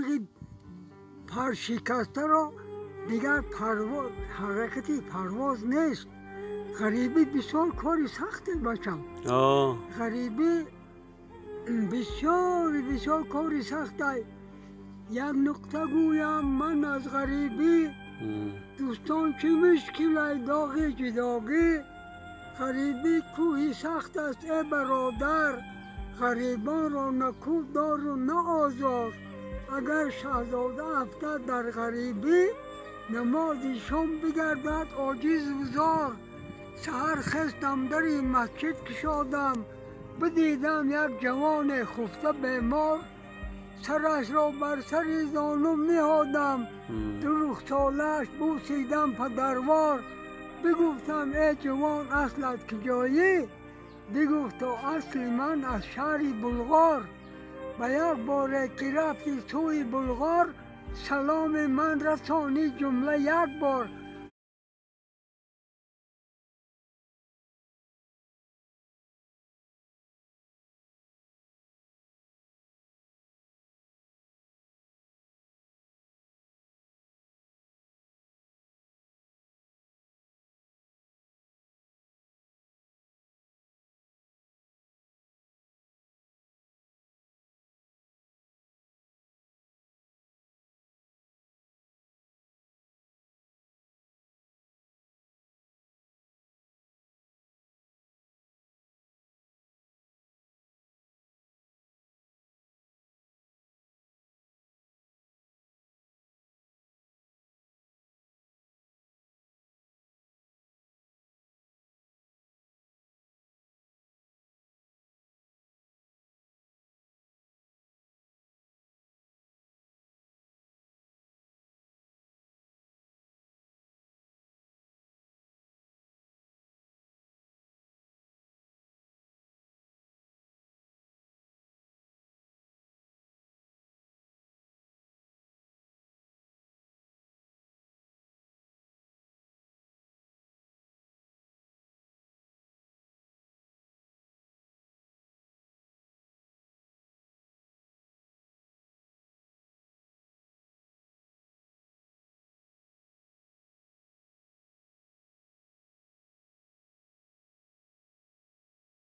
تیغ پر شکسته را دیگر حرکتی پرواز نیست. غریبی بسیار کاری سخته بچم. غریبی بسیار کاری سخته. یک نکته گویم من از غریبی دوستان چه مشکل داغی جداگی. غریبی کوهی سخت است ای برادر، غریبان را نکوب دار و نه آزار. اگر شهزاده افتد در غریبی، نماز شام بگردد عاجز و زار. سحر خستم در این مسجد کشادم، بدیدم یک جوان خفته بیمار. سرش را بر سر زانم نهادم، دو رخساله‌اش بوسیدم پدروار. بگفتم ای جوان اصلت کجایی؟ بگفتا اصل من از شهر بلغار. به یک باره که رفتی سوی بلغار، سلام من رسانی جمله یک بار.